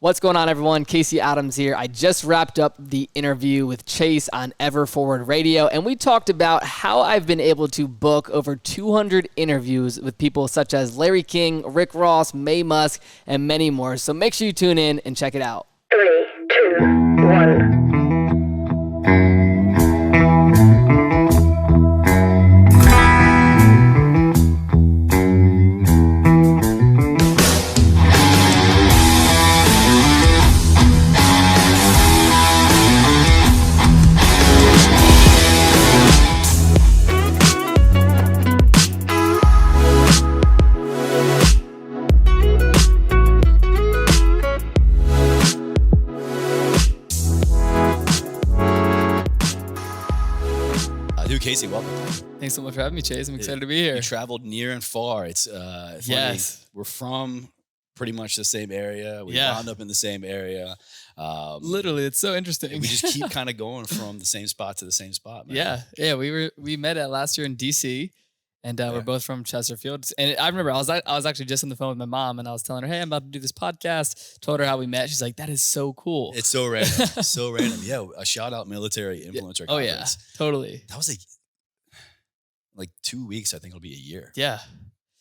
What's going on, everyone? Casey Adams here. I just wrapped up the interview with Chase on Ever Forward Radio, and we talked about how I've been able to book over 200 interviews with people such as Larry King, Rick Ross, Mae Musk, and many more. So make sure you tune in and check it out. 3, 2, 1. Casey, welcome. Thanks so much for having me, Chase. I'm excited to be here. You traveled near and far. It's funny. Yes. We're from pretty much the same area. We wound up in the same area. Literally, it's so interesting. We just keep kind of going from the same spot to the same spot, man. Yeah. We met at last year in DC, and we're both from Chesterfield. And I remember I was actually just on the phone with my mom, and I was telling her, "Hey, I'm about to do this podcast." Told her how we met. She's like, "That is so cool." It's so random. So random. Yeah, a shout out military influencer conference. Oh yeah, totally. That was like 2 weeks. I think it'll be a year. Yeah.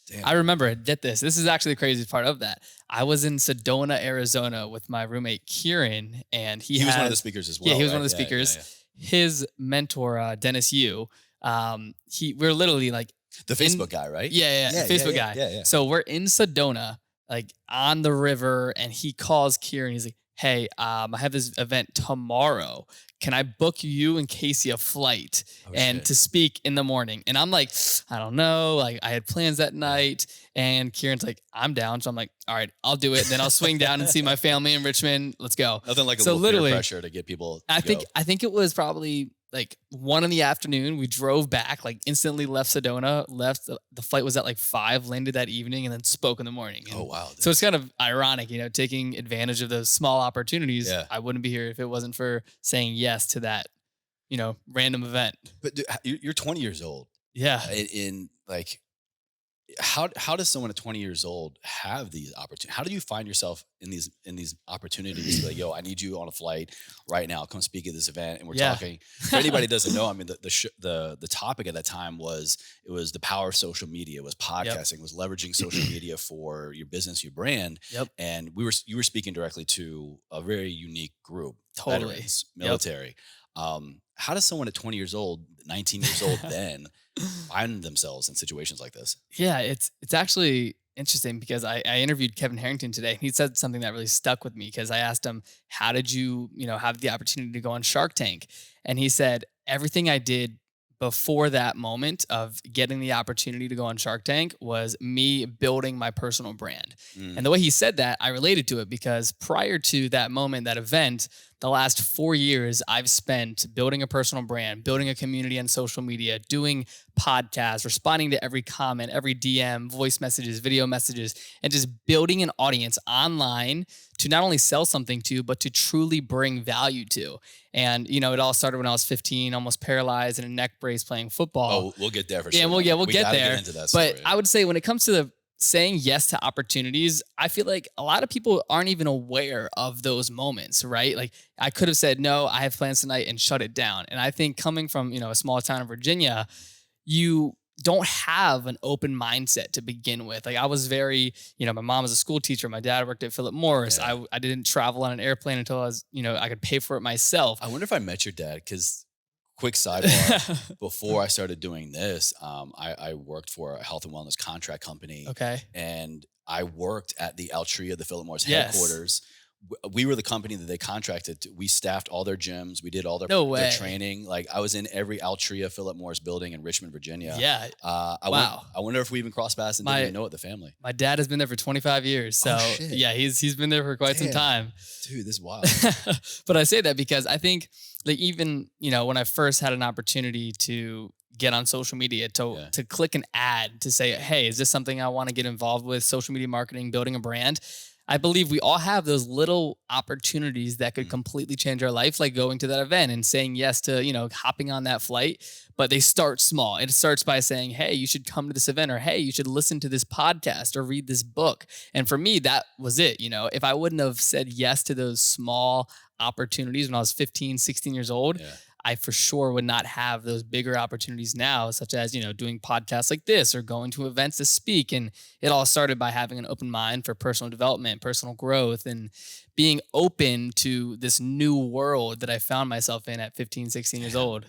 Damn. I remember, get this. This is actually the craziest part of that. I was in Sedona, Arizona with my roommate, Kieran, and he was one of the speakers as well. Yeah, he was one of the speakers. Yeah. His mentor, Dennis Yu, we're literally like... The Facebook guy, right? Yeah, the Facebook guy. Yeah. So we're in Sedona, like on the river, and he calls Kieran. He's like, "Hey, I have this event tomorrow. Can I book you and Casey a flight to speak in the morning?" And I'm like, "I don't know. Like, I had plans that night." And Kieran's like, "I'm down." So I'm like, "All right, I'll do it." Then I'll swing down and see my family in Richmond. Let's go. Nothing like a little peer pressure to get people. I think it was probably like 1 PM. We drove back, like instantly left Sedona, the flight was at like 5, landed that evening, and then spoke in the morning. And oh, wow. So it's kind of ironic, taking advantage of those small opportunities. Yeah. I wouldn't be here if it wasn't for saying yes to that, random event. But dude, you're 20 years old. Yeah. In like, how does someone at 20 years old have these opportunities? How do you find yourself in these opportunities? Like, yo, I need you on a flight right now. Come speak at this event. And we're talking. For anybody who doesn't know, I mean, the topic at that time was the power of social media. It was podcasting. It was leveraging social media for your business, your brand. Yep. And you were speaking directly to a very unique group. Totally. Veterans, military. How does someone at 20 years old, 19 years old then find themselves in situations like this? Yeah, it's actually interesting because I interviewed Kevin Harrington today, and he said something that really stuck with me because I asked him, "How did you, have the opportunity to go on Shark Tank?" And he said, "Everything I did before that moment of getting the opportunity to go on Shark Tank was me building my personal brand." And the way he said that, I related to it because prior to that moment, that event, the last 4 years I've spent building a personal brand, building a community on social media, doing podcasts, responding to every comment, every DM, voice messages, video messages, and just building an audience online to not only sell something to, but to truly bring value to. And, it all started when I was 15, almost paralyzed in a neck brace playing football. Oh, we'll get there for sure. Yeah, we'll get there. Get into that story. But I would say when it comes to the saying yes to opportunities, I feel like a lot of people aren't even aware of those moments, right? Like I could have said, "No, I have plans tonight," and shut it down. And I think coming from, a small town in Virginia, you don't have an open mindset to begin with. Like I was very, my mom was a school teacher. My dad worked at Philip Morris. Yeah. I didn't travel on an airplane until I was, I could pay for it myself. I wonder if I met your dad because quick sidebar, before I started doing this, I worked for a health and wellness contract company. Okay. And I worked at the Altria, the Philip Morris headquarters. We were the company that they contracted to. We staffed all their gyms. We did all their training. Like I was in every Altria Philip Morris building in Richmond, Virginia. Yeah. Wow. I wonder if we even crossed paths and didn't even know it, the family. My dad has been there for 25 years. So yeah, he's been there for quite some time. Dude, this is wild. But I say that because I think like even, when I first had an opportunity to get on social media to click an ad to say, "Hey, is this something I want to get involved with? Social media marketing, building a brand." I believe we all have those little opportunities that could completely change our life, like going to that event and saying yes to, hopping on that flight. But they start small. It starts by saying, hey, you should come to this event, or hey, you should listen to this podcast or read this book. And for me, that was it. If I wouldn't have said yes to those small opportunities when I was 15, 16 years old, Yeah. I for sure would not have those bigger opportunities now, such as, doing podcasts like this or going to events to speak. And it all started by having an open mind for personal development, personal growth, and being open to this new world that I found myself in at 15, 16 years Damn, old.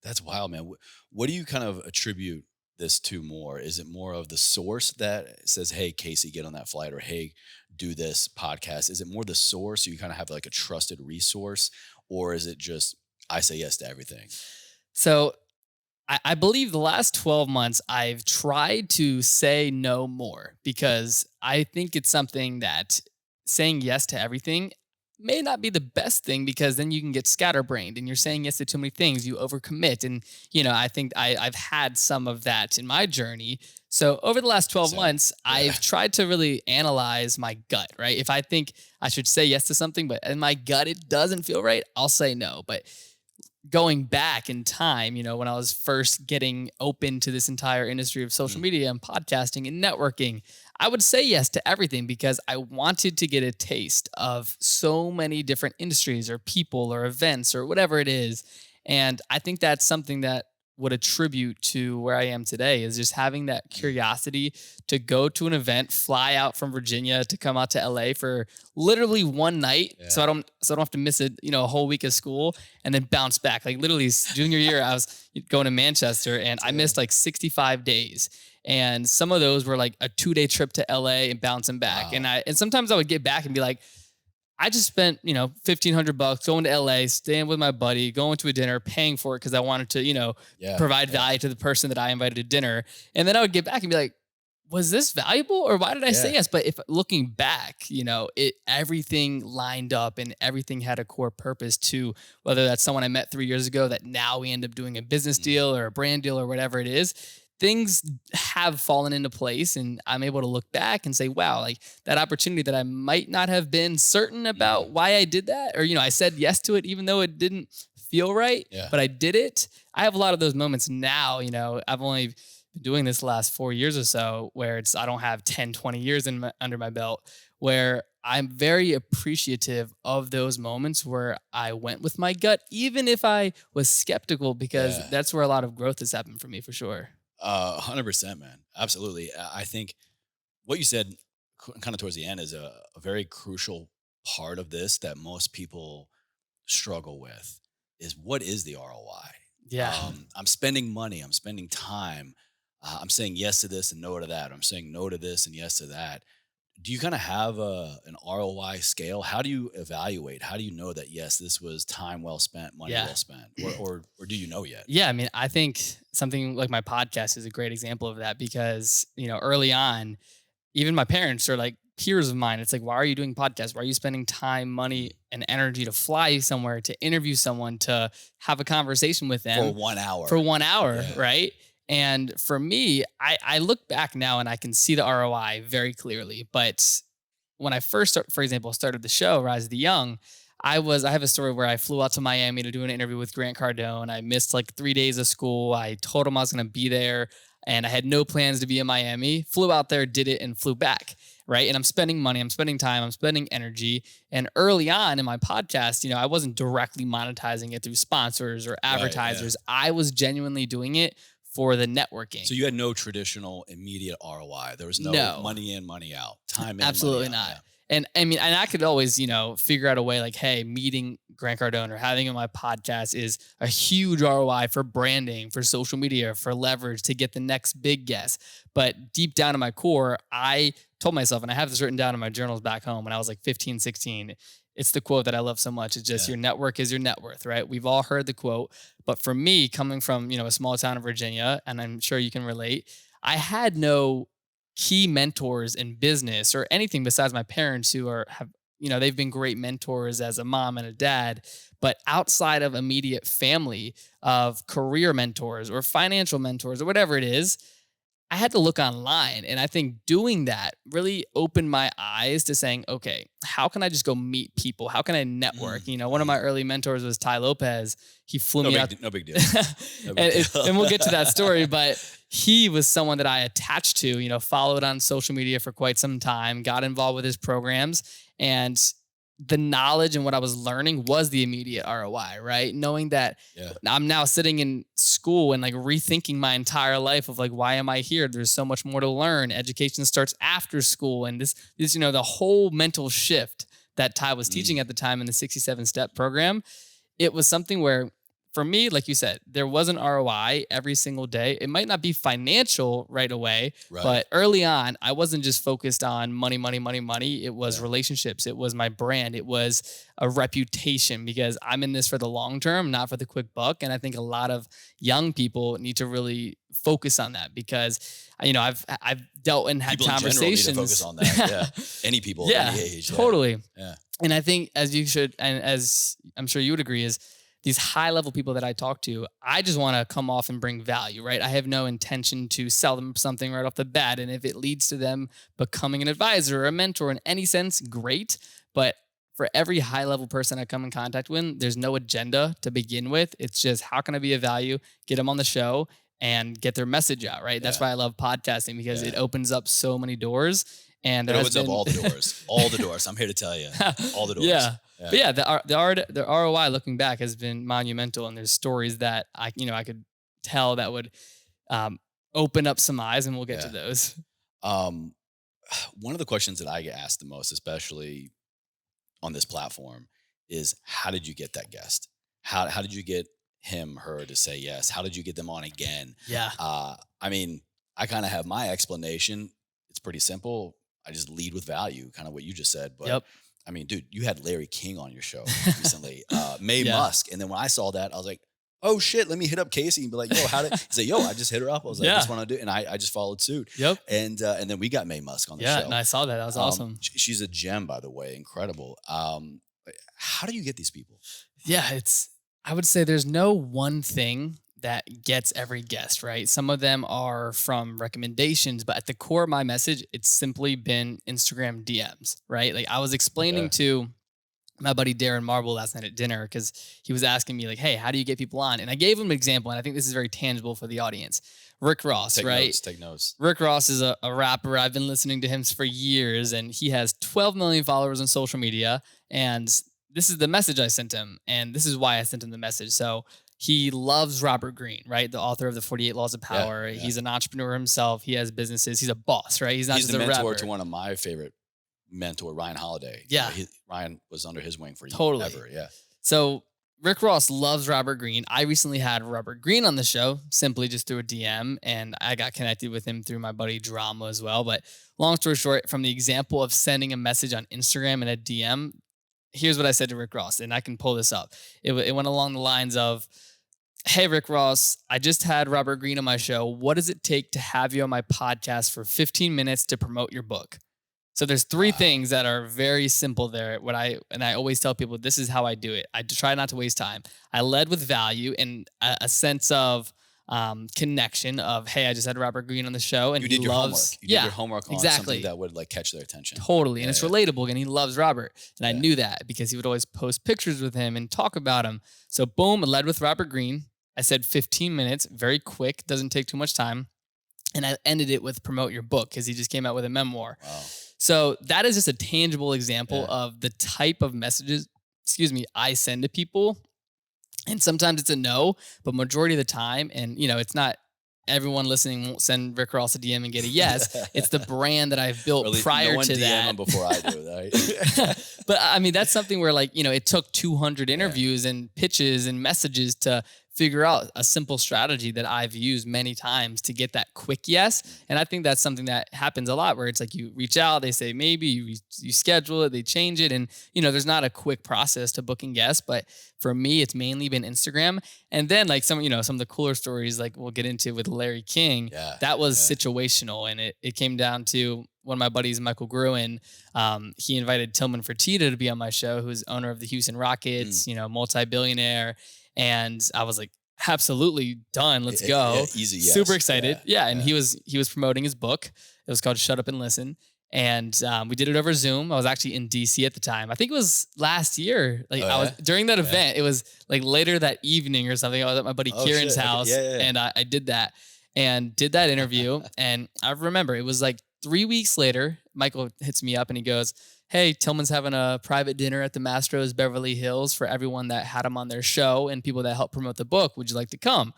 that's wild, man. What do you kind of attribute this to more? Is it more of the source that says, "Hey, Casey, get on that flight," or "Hey, do this podcast"? Is it more the source, so you kind of have like a trusted resource, or is it just I say yes to everything? So I believe the last 12 months, I've tried to say no more because I think it's something that saying yes to everything may not be the best thing, because then you can get scatterbrained and you're saying yes to too many things. You overcommit. And, I think I've had some of that in my journey. So over the last 12 Same. months, Yeah. I've tried to really analyze my gut, right? If I think I should say yes to something, but in my gut, it doesn't feel right, I'll say no. But going back in time, when I was first getting open to this entire industry of social Mm. media and podcasting and networking, I would say yes to everything because I wanted to get a taste of so many different industries or people or events or whatever it is. And I think that's something that would attribute to where I am today, is just having that Mm. curiosity to go to an event, fly out from Virginia to come out to LA for literally one night. So Yeah. I don't have to miss a whole week of school, and then bounce back. Like literally junior year, I was going to Manchester and I Yeah. missed like 65 days. And some of those were like a 2-day trip to LA and bouncing back. Wow. And sometimes I would get back and be like, I just spent, $1,500 going to LA, staying with my buddy, going to a dinner, paying for it because I wanted to, Yeah. provide Yeah. value to the person that I invited to dinner. And then I would get back and be like, was this valuable, or why did I say Yeah. yes? But if looking back, everything lined up and everything had a core purpose, to whether that's someone I met 3 years ago that now we end up doing a business Mm. deal or a brand deal or whatever it is. Things have fallen into place, and I'm able to look back and say, wow, like that opportunity that I might not have been certain about Mm. why I did that, or, I said yes to it, even though it didn't feel right, Yeah. but I did it. I have a lot of those moments now. I've only been doing this the last 4 years or so, where I don't have 10, 20 years under my belt, where I'm very appreciative of those moments where I went with my gut, even if I was skeptical, because Yeah. that's where a lot of growth has happened for me, for sure. 100%, man. Absolutely. I think what you said kind of towards the end is a very crucial part of this that most people struggle with is, what is the ROI? Yeah. I'm spending money, I'm spending time, I'm saying yes to this and no to that. I'm saying no to this and yes to that. Do you kind of have an ROI scale? How do you evaluate? How do you know that, yes, this was time well spent, money Yeah. well spent, or do you know yet? Yeah, I mean, I think something like my podcast is a great example of that because, early on, even my parents are like peers of mine. It's like, why are you doing podcasts? Why are you spending time, money, Mm. and energy to fly somewhere, to interview someone, to have a conversation with For them 1 hour. for 1 hour, Yeah. right? And for me, I look back now and I can see the ROI very clearly. But when I first, for example, started the show, Rise of the Young, I have a story where I flew out to Miami to do an interview with Grant Cardone. I missed like 3 days of school. I told him I was going to be there and I had no plans to be in Miami. Flew out there, did it, and flew back. Right. And I'm spending money, I'm spending time, I'm spending energy. And early on in my podcast, I wasn't directly monetizing it through sponsors or yeah. advertisers. I was genuinely doing it for the networking. So you had no traditional immediate ROI. There was no No. money in, money out, time in, Absolutely money out. not. And I mean, and I could always, figure out a way like, hey, meeting Grant Cardone or having him on my podcast is a huge ROI for branding, for social media, for leverage to get the next big guest. But deep down in my core, I told myself, and I have this written down in my journals back home when I was like 15, 16. It's the quote that I love so much. It's just, Yeah. your network is your net worth, right? We've all heard the quote. But for me, coming from, a small town in Virginia, and I'm sure you can relate, I had no key mentors in business or anything besides my parents, who they've been great mentors as a mom and a dad. But outside of immediate family, of career mentors or financial mentors or whatever it is, I had to look online. And I think doing that really opened my eyes to saying, okay, how can I just go meet people? How can I network? One of my early mentors was Ty Lopez. He flew me out. No big deal. No and, big deal. and we'll get to that story, but he was someone that I attached to, followed on social media for quite some time, got involved with his programs, and the knowledge and what I was learning was the immediate ROI, right? Knowing that I'm now sitting in school and like rethinking my entire life of like, why am I here? There's so much more to learn. Education starts after school. And this, the whole mental shift that Ty was teaching at the time in the 67-step program, it was something where, for me, like you said, there was an ROI every single day. It might not be financial right away, but early on, I wasn't just focused on money, money, money, money. It was relationships. It was my brand. It was a reputation, because I'm in this for the long term, not for the quick buck. And I think a lot of young people need to really focus on that, because I've dealt and had people conversations. In general need to focus on that. Yeah, any people, any age. Totally. Yeah. And I think, as you should, and as I'm sure you would agree, is these high level people that I talk to, I just want to come off and bring value, right? I have no intention to sell them something right off the bat. And if it leads to them becoming an advisor or a mentor in any sense, great. But for every high level person I come in contact with, there's no agenda to begin with. It's just, how can I be of value, get them on the show and get their message out, right? That's why I love podcasting, because it opens up so many doors. And it opens up all the doors. All the doors. I'm here to tell you. All the doors. Yeah. But yeah, the ROI looking back has been monumental, and there's stories that I could tell that would open up some eyes, and we'll get to those. One of the questions that I get asked the most, especially on this platform, is how did you get that guest? How did you get him, her to say yes? How did you get them on again? Yeah. I mean, I kind of have my explanation. It's pretty simple. I just lead with value, kind of what you just said. But I mean, dude, you had Larry King on your show recently, Mae Musk. And then when I saw that, I was like, oh shit, let me hit up Casey and be like, yo, he said, yo, I just hit her up. I was like, I just want to do it. And I just followed suit. And then we got Mae Musk on the show. Yeah, and I saw that. That was awesome. She's a gem, by the way. Incredible. How do you get these people? Yeah, I would say there's no one thing that gets every guest, right? Some of them are from recommendations, but at the core of my message, it's simply been Instagram DMs, right? Like I was explaining to my buddy Darren Marble last night at dinner, because he was asking me like, hey, how do you get people on? And I gave him an example, and I think this is very tangible for the audience. Rick Ross, Take notes. Rick Ross is a rapper. I've been listening to him for years, and he has 12 million followers on social media. And this is the message I sent him, and this is why I sent him the message. So he loves Robert Greene, right? The author of the 48 Laws of Power. He's an entrepreneur himself. He has businesses. He's a boss, right? He's not just a rapper. He's the mentor to one of my favorite mentor, Ryan Holiday. Yeah. Ryan was under his wing for ever. Yeah. So Rick Ross loves Robert Greene. I recently had Robert Greene on the show, simply just through a DM, and I got connected with him through my buddy Drama as well. But long story short, from the example of sending a message on Instagram and a DM, here's what I said to Rick Ross, and I can pull this up. It went along the lines of, hey, Rick Ross, I just had Robert Greene on my show. What does it take to have you on my podcast for 15 minutes to promote your book? So there's three things that are very simple there. I always tell people, this is how I do it. I try not to waste time. I led with value and a sense of connection of, hey, I just had Robert Greene on the show, and you did he your loves, homework. You did your homework on something that would like catch their attention. Totally. And it's relatable, and he loves Robert. And I knew that because he would always post pictures with him and talk about him. So boom, I led with Robert Greene. I said 15 minutes, very quick, doesn't take too much time. And I ended it with promote your book, because he just came out with a memoir. Wow. So that is just a tangible example of the type of messages, I send to people. And sometimes it's a no, but majority of the time, and it's not everyone listening won't send Rick Ross a DM and get a yes. It's the brand that I've built prior to that. Before I do, right? But I mean, that's something where it took 200 interviews and pitches and messages to figure out a simple strategy that I've used many times to get that quick yes. And I think that's something that happens a lot, where it's like you reach out, they say maybe, you schedule it, they change it. And, there's not a quick process to booking guests. But for me, it's mainly been Instagram. And then some of the cooler stories, like we'll get into with Larry King, that was situational. And it came down to one of my buddies, Michael Gruen. He invited Tillman Fertitta to be on my show, who's owner of the Houston Rockets, multi-billionaire. And I was like, absolutely done. Let's Yeah, go. easy Super yes. excited. Yeah, Yeah. And yeah. he was promoting his book. It was called Shut Up and Listen. And we did it over Zoom. I was actually in DC at the time. I think it was last year. Like Oh, I was yeah? during that Yeah. event. It was like later that evening or something. I was at my buddy Oh, Kieran's shit. Okay. house, Yeah, yeah, and I did that and did that interview. And I remember it was like 3 weeks later. Michael hits me up and he goes, "Hey, Tillman's having a private dinner at the Mastro's Beverly Hills for everyone that had him on their show and people that helped promote the book. Would you like to come?"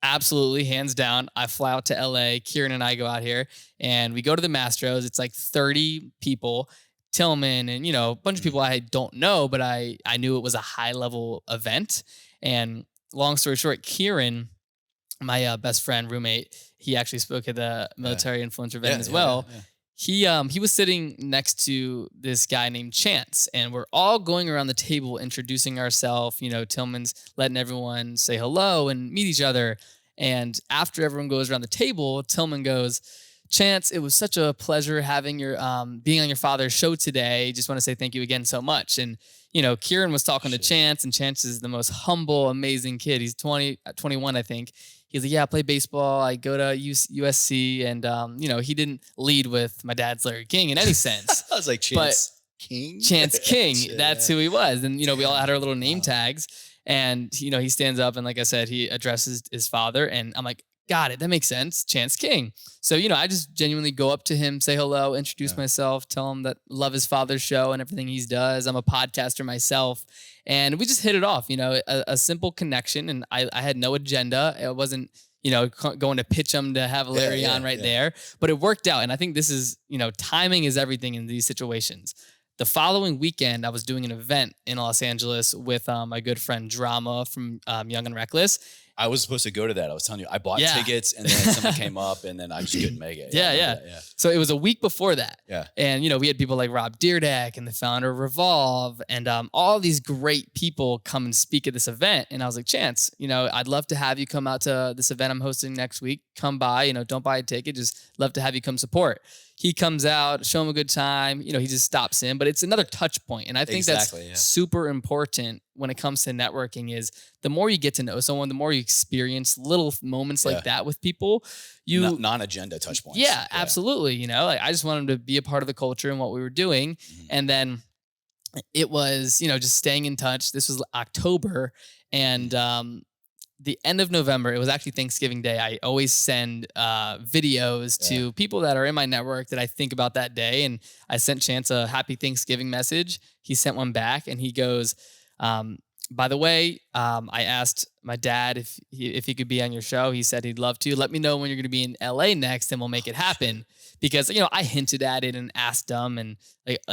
Absolutely, hands down. I fly out to LA. Kieran and I go out here and we go to the Mastros. It's like 30 people, Tillman, and a bunch of Mhm. people I don't know, but I knew it was a high level event. And long story short, Kieran, my best friend, roommate, he actually spoke at the Yeah. military influencer event Yeah, as yeah, yeah, well. yeah. He was sitting next to this guy named Chance, and we're all going around the table introducing ourselves. Tillman's letting everyone say hello and meet each other. And after everyone goes around the table, Tillman goes, "Chance, it was such a pleasure having your being on your father's show today. Just want to say thank you again so much." And Kieran was talking to Shit. Chance, and Chance is the most humble, amazing kid. He's 21, I think. He's like, "Yeah, I play baseball. I go to USC." And, he didn't lead with my dad's Larry King in any sense, I was like, but Chance King? Chance King, Shit, that's yeah. who he was. And, we all Yeah. had our little name Wow. tags. And, he stands up and, like I said, he addresses his father. And I'm like, got it. That makes sense. Chance King. So, I just genuinely go up to him, say hello, introduce Yeah. myself, tell him that I love his father's show and everything he does. I'm a podcaster myself. And we just hit it off, a simple connection. And I had no agenda. It wasn't, going to pitch him to have Larry Yeah, on right yeah. there, but it worked out. And I think this is, timing is everything in these situations. The following weekend, I was doing an event in Los Angeles with my good friend Drama from Young and Reckless. I was supposed to go to that. I was telling you, I bought Yeah. tickets and then someone came up and then I just couldn't make it. Yeah, I yeah. remember that, So it was a week before that. yeah. And, we had people like Rob Deerdeck and the founder of Revolve and all these great people come and speak at this event. And I was like, Chance, I'd love to have you come out to this event I'm hosting next week. Come by, don't buy a ticket. Just love to have you come support. He comes out, show him a good time. He just stops in, but it's another touch point. And I think Exactly, yeah. that's super important when it comes to networking is the more you get to know someone, the more you experience little moments Yeah. like that with people, you Non-agenda touch points. yeah, absolutely. Like I just wanted him to be a part of the culture and what we were doing. Mhm. And then it was, just staying in touch. This was October and the end of November, it was actually Thanksgiving Day. I always send videos to people that are in my network that I think about that day. And I sent Chance a happy Thanksgiving message. He sent one back and he goes, by the way, I asked my dad if he could be on your show. He said he'd love to. Let me know when you're going to be in LA next and we'll make it happen. Because, I hinted at it and asked him and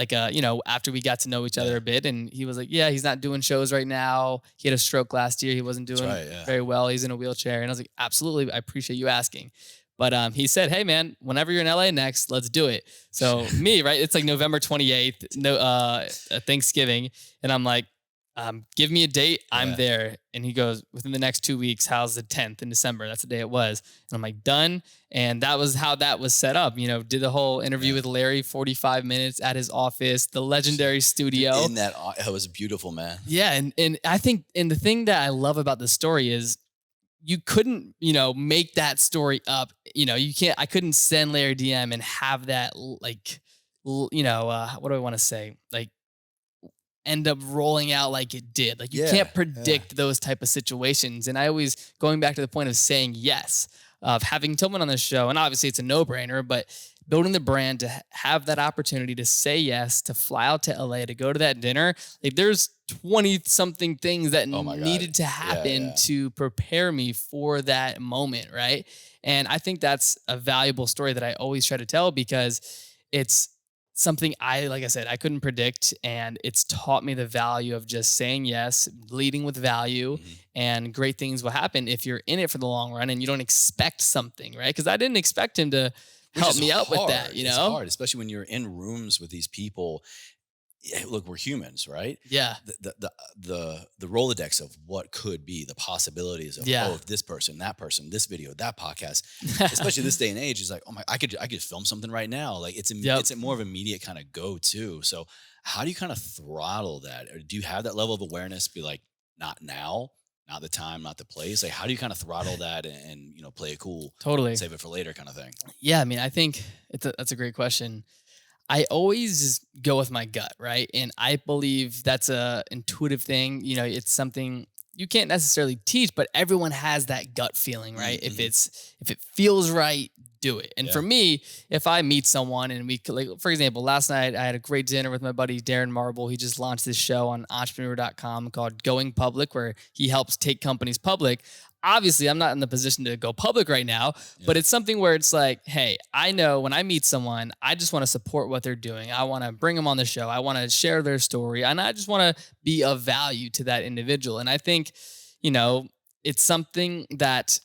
after we got to know each other a bit and he was like, yeah, he's not doing shows right now. He had a stroke last year. He wasn't doing very well. He's in a wheelchair. And I was like, absolutely. I appreciate you asking. But he said, hey man, whenever you're in LA next, let's do it. So me, right. It's like November 28th, Thanksgiving. And I'm like, give me a date. I'm there. And he goes, within the next 2 weeks, how's the 10th in December? That's the day it was. And I'm like, done. And that was how that was set up. Did the whole interview with Larry, 45 minutes at his office, the legendary studio. In that, it was beautiful, man. Yeah. And I think, and the thing that I love about the story is you couldn't, make that story up. I couldn't send Larry DM and have that like, what do I want to say? Like, end up rolling out like it did. Like you can't predict those type of situations. And I always going back to the point of saying yes, of having Tillman on the show. And obviously it's a no-brainer, but building the brand to have that opportunity to say yes, to fly out to LA, to go to that dinner. Like there's 20 something things that needed to happen to prepare me for that moment. Right. And I think that's a valuable story that I always try to tell because it's something like I said, I couldn't predict. And it's taught me the value of just saying yes, leading with value, and great things will happen if you're in it for the long run and you don't expect something, right? Because I didn't expect him to help me out with that, It's hard, especially when you're in rooms with these people. Yeah, look, we're humans, right? Yeah. The Rolodex of what could be, the possibilities of this person, that person, this video, that podcast, especially this day and age, is like, oh my, I could film something right now. Like it's a more of immediate kind of go to. So how do you kind of throttle that? Or do you have that level of awareness? Be like, not now, not the time, not the place? Like, how do you kind of throttle that and you know, play it cool, Totally. save it for later kind of thing? Yeah, I mean, I think that's a great question. I always just go with my gut, right? And I believe that's a intuitive thing. You know, it's something you can't necessarily teach, but everyone has that gut feeling, right? Mm-hmm. If it feels right, do it. And Yeah. for me, if I meet someone and like for example, last night I had a great dinner with my buddy Darren Marble. He just launched this show on entrepreneur.com called Going Public, where he helps take companies public. Obviously, I'm not in the position to go public right now, but Yeah. it's something where it's like, hey, I know when I meet someone, I just want to support what they're doing. I want to bring them on the show. I want to share their story, and I just want to be of value to that individual. And I think, you know, it's something that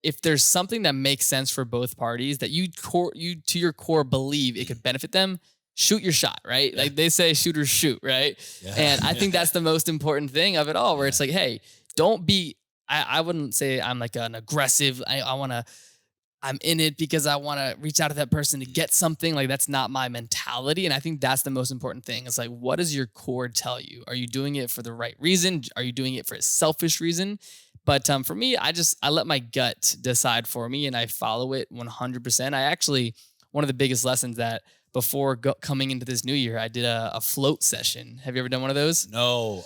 if there's something that makes sense for both parties that you to your core believe it could benefit them, shoot your shot, right? Yeah. Like they say, shooters shoot, right? Yeah. And I think that's the most important thing of it all, where Yeah. it's like, hey, don't be. I wouldn't say I'm like an aggressive. I'm in it because I want to reach out to that person to get something. Like that's not my mentality. And I think that's the most important thing. It's like, what does your core tell you? Are you doing it for the right reason? Are you doing it for a selfish reason? But for me, I let my gut decide for me and I follow it 100%. I actually, one of the biggest lessons that before coming into this new year, I did a float session. Have you ever done one of those? No,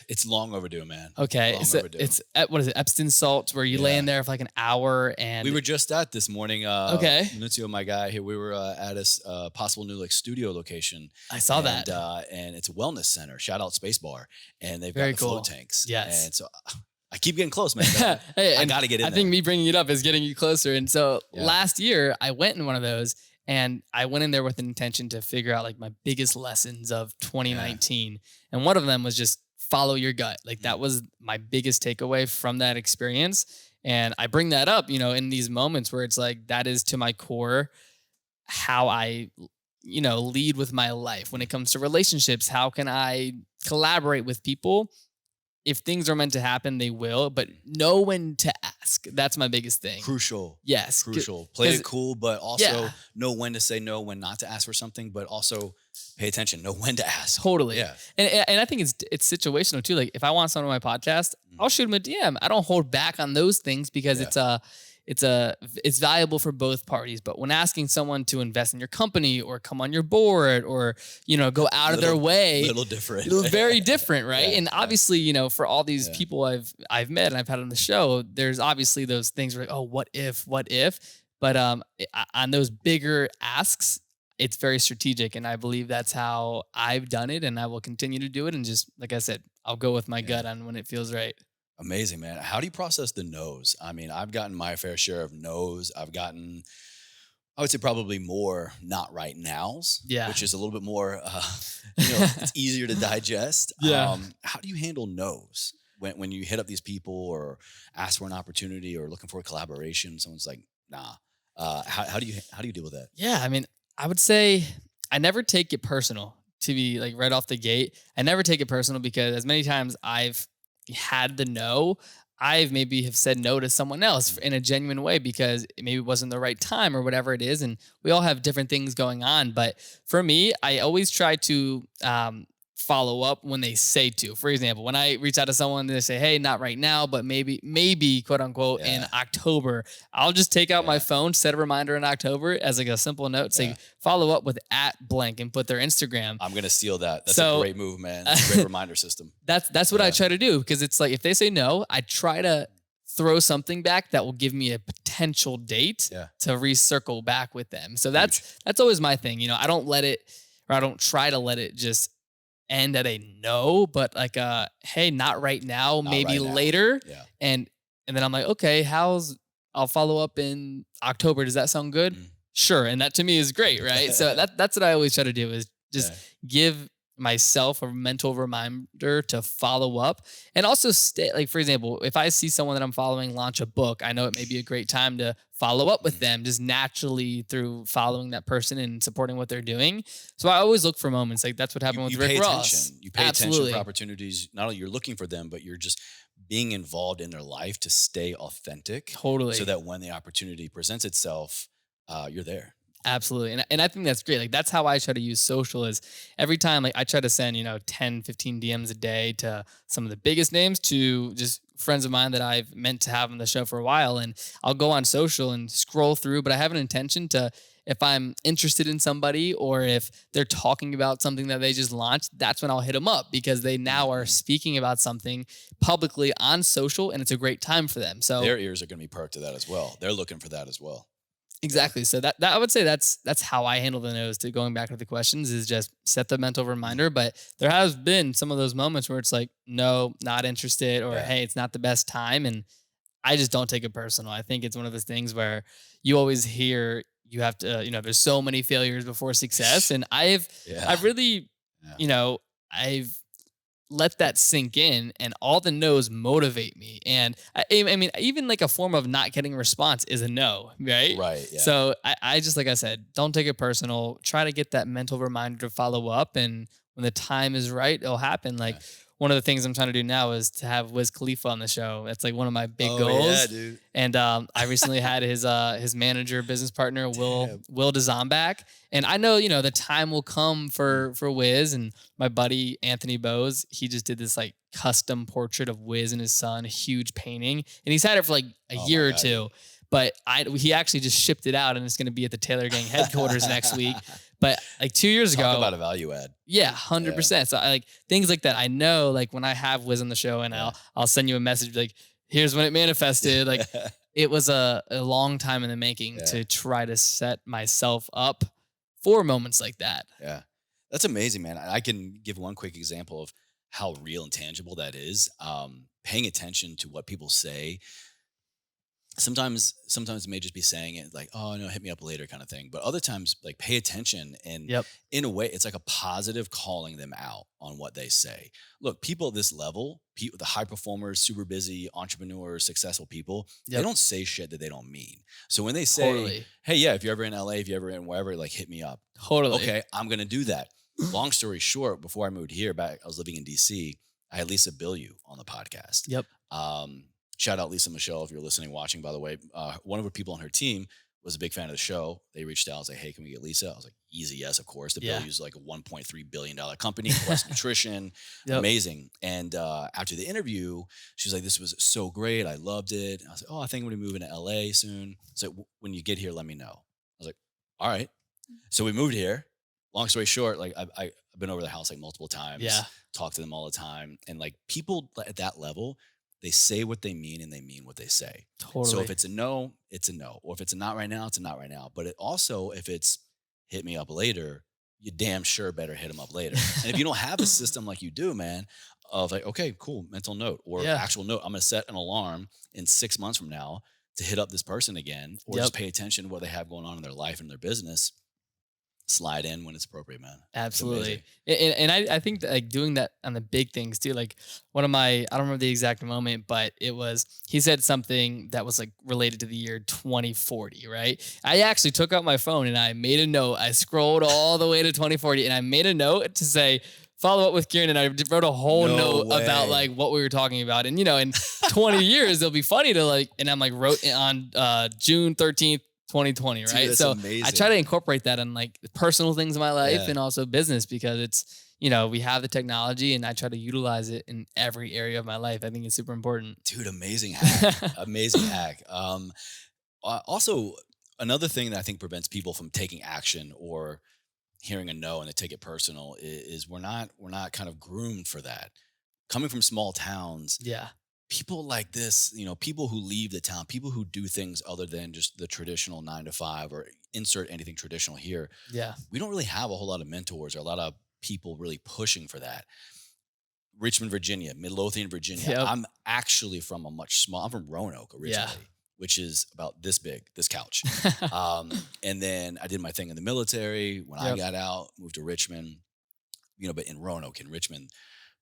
it's long overdue, man. Okay. Long So overdue. it's what is it? Epsom salt, where you lay in there for like an hour and We were just at this morning. Okay. Nunzio, my guy here, we were at a possible new like studio location. I saw and, that. And it's a wellness center. Shout out Space Bar, and they've Very got the float cool. tanks. Yes. And so I keep getting close, man. Hey, I and got to get in I there. think me bringing it up is getting you closer. And so Yeah. last year I went in one of those and I went in there with an intention to figure out like my biggest lessons of 2019. And one of them was just follow your gut. Like that was my biggest takeaway from that experience. And I bring that up, you know, in these moments where it's like, that is to my core how I, you know, lead with my life when it comes to relationships. How can I collaborate with people? If things are meant to happen, they will, but know when to ask. That's my biggest thing. Crucial. Yes. Crucial. Play 'cause- it cool, but also Yeah. know when to say no, when not to ask for something, but also pay attention. Know when to ask. Totally. Yeah. And I think it's situational too. Like if I want someone on my podcast, I'll shoot them a DM. I don't hold back on those things because Yeah. it's valuable for both parties. But when asking someone to invest in your company or come on your board or, you know, go out of their way, Little different. it's very different, right? Yeah, and yeah. obviously, you know, for all these Yeah. people I've met and I've had on the show, there's obviously those things where like, oh, what if? But on those bigger asks, it's very strategic, and I believe that's how I've done it, and I will continue to do it. And just like I said, I'll go with my gut on when it feels right. Amazing, man. How do you process the no's? I mean, I've gotten my fair share of no's. I've gotten, I would say, probably more not right nows, Yeah. which is a little bit more, it's easier to digest. Yeah. How do you handle no's when you hit up these people or ask for an opportunity or looking for a collaboration? Someone's like, nah. How do you deal with that? Yeah, I mean, I would say I never take it personal, to be like right off the gate. I never take it personal because as many times I've had the no, I've maybe have said no to someone else in a genuine way because it maybe wasn't the right time or whatever it is. And we all have different things going on. But for me, I always try to follow up when they say to. For example, when I reach out to someone, they say, hey, not right now, but maybe quote unquote in Yeah. October, I'll just take out my Yeah. phone, set a reminder in October as like a simple note, say Yeah. follow up with @blank and put their Instagram. I'm going to steal that. That's So- a great move, man. That's a great reminder system. That's what I Yeah. try to do because it's like if they say no, I try to throw something back that will give me a potential date Yeah. to recircle back with them. So that's always my thing. You know, I don't let it or I don't try to let it just end at a no, but like hey, not right now, Not maybe right now. later. Yeah. And then I'm like, okay, I'll follow up in October. Does that sound good? Mm. Sure. And that to me is great, right? So that's what I always try to do is just Yeah. give myself a mental reminder to follow up and also stay. Like, for example, if I see someone that I'm following launch a book, I know it may be a great time to follow up with them just naturally through following that person and supporting what they're doing. So I always look for moments. Like that's what happened with You Rick pay Ross. attention. You pay attention Absolutely. for opportunities. Not only you're looking for them, but you're just being involved in their life to stay authentic. Totally. So that when the opportunity presents itself, you're there. Absolutely. And I think that's great. Like that's how I try to use social is every time like I try to send, 10, 15 DMs a day to some of the biggest names to just friends of mine that I've meant to have on the show for a while, and I'll go on social and scroll through, but I have an intention to, if I'm interested in somebody or if they're talking about something that they just launched, that's when I'll hit them up because they now are Mhm. speaking about something publicly on social and it's a great time for them. So Their ears are going to be perked to that as well. They're looking for that as well. Yeah. exactly. So that I would say that's how I handle the no's. To going back to the questions is just set the mental Mhm. reminder. But there has been some of those moments where it's like, no, not interested, or Yeah. hey, it's not the best time, and I just don't take it personal. I think it's one of those things where you always hear you have to, there's so many failures before success, and Yeah. I've really, Yeah. I've let that sink in, and all the no's motivate me. And I mean, even like a form of not getting a response is a no, right? Right. Yeah. So I just, like I said, don't take it personal. Try to get that mental reminder to follow up. And when the time is right, it'll happen. Like Yeah. one of the things I'm trying to do now is to have Wiz Khalifa on the show. That's like one of my big Oh yeah, goals. dude. And I recently had his manager, business partner, Damn. Will Dezon back. And I know, the time will come for Wiz, and my buddy Anthony Bose, he just did this like custom portrait of Wiz and his son, a huge painting, and he's had it for like a Oh my year or God, dude. two. But he actually just shipped it out, and it's going to be at the Taylor Gang headquarters next week. But like 2 years Talk ago, about a value add. yeah, Yeah. 100%. So I like things like that. I know, like when I have Wiz on the show, and Yeah. I'll send you a message like, here's when it manifested. Like it was a long time in the making Yeah. to try to set myself up for moments like that. Yeah. That's amazing, man. I can give one quick example of how real and tangible that is. Paying attention to what people say. Sometimes it may just be saying it like, oh no, hit me up later kind of thing. But other times, like pay attention, and Yep. in a way, it's like a positive calling them out on what they say. Look, people at this level, people, the high performers, super busy entrepreneurs, successful people, they Yep. don't say shit that they don't mean. So when they say, Totally. hey, yeah, if you're ever in LA, if you're ever in wherever, like hit me up. Totally. Okay, I'm gonna do that. Long story short, before I moved here, back I was living in DC. I had Lisa Bilyeu on the podcast. Yep. Shout out Lisa Michelle if you're listening, watching. By the way, one of the people on her team was a big fan of the show. They reached out and said, "Hey, can we get Lisa?" I was like, "Easy, yes, of course." The Yeah. Bilyeu's like a $1.3 billion company, plus nutrition, Yep. amazing. And after the interview, she was like, "This was so great. I loved it." And I was like, "Oh, I think I'm gonna be moving to LA soon. So when you get here, let me know." I was like, "All right." So we moved here. Long story short, like I've been over the house like multiple times, Yeah. talk to them all the time. And like people at that level, they say what they mean and they mean what they say. So Totally. if it's a no, it's a no. Or if it's a not right now, it's a not right now. But it also, if it's hit me up later, you damn sure better hit them up later. And if you don't have a system like you do, man, of like, okay, cool, mental note or Yeah. actual note, I'm going to set an alarm in 6 months from now to hit up this person again, or Yep. just pay attention to what they have going on in their life and their business. Slide in when it's appropriate, man. It's Absolutely. amazing. And I think that like doing that on the big things too, like one of my, I don't remember the exact moment, but it was, he said something that was like related to the year 2040, right? I actually took out my phone and I made a note. I scrolled all the way to 2040 and I made a note to say, follow up with Kieran. And I wrote a whole No note about way. like what we were talking about. And, in 20 years, it'll be funny to like, and I'm like, wrote it on June 13th, 2020, Dude, right? that's So I amazing. try to incorporate that in like personal things in my life Yeah. and also business because it's, we have the technology and I try to utilize it in every area of my life. I think it's super important. Dude, amazing hack. Amazing hack. Also, another thing that I think prevents people from taking action or hearing a no and they take it personal is we're not kind of groomed for that. Coming from small towns, Yeah. people like this, people who leave the town, people who do things other than just the traditional 9 to 5 or insert anything traditional here, Yeah. we don't really have a whole lot of mentors or a lot of people really pushing for that. Richmond, Virginia, Midlothian, Virginia. Yep. I'm actually from I'm from Roanoke originally, Yeah. which is about this big, this couch. And then I did my thing in the military. When I Yep. got out, moved to Richmond, but in Roanoke, in Richmond,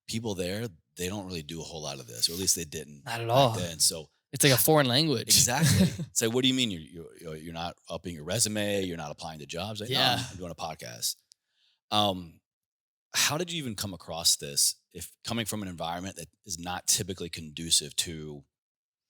people there, they don't really do a whole lot of this, or at least they didn't Not at back all. then. So It's like a foreign language. exactly. So what do you mean you're not upping your resume? You're not applying to jobs? Like, no, Yeah. I'm doing a podcast. How did you even come across this? If coming from an environment that is not typically conducive to,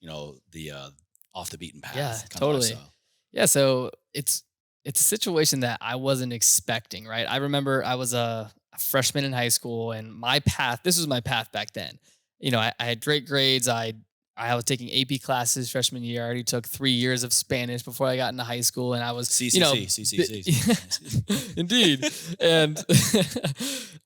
the off the beaten path, Yeah, kind of totally. lifestyle? Yeah, so it's a situation that I wasn't expecting, right? I remember I was a freshman in high school and my path, this was my path back then. I had great grades. I I was taking AP classes freshman year. I already took 3 years of Spanish before I got into high school, and I was, indeed. And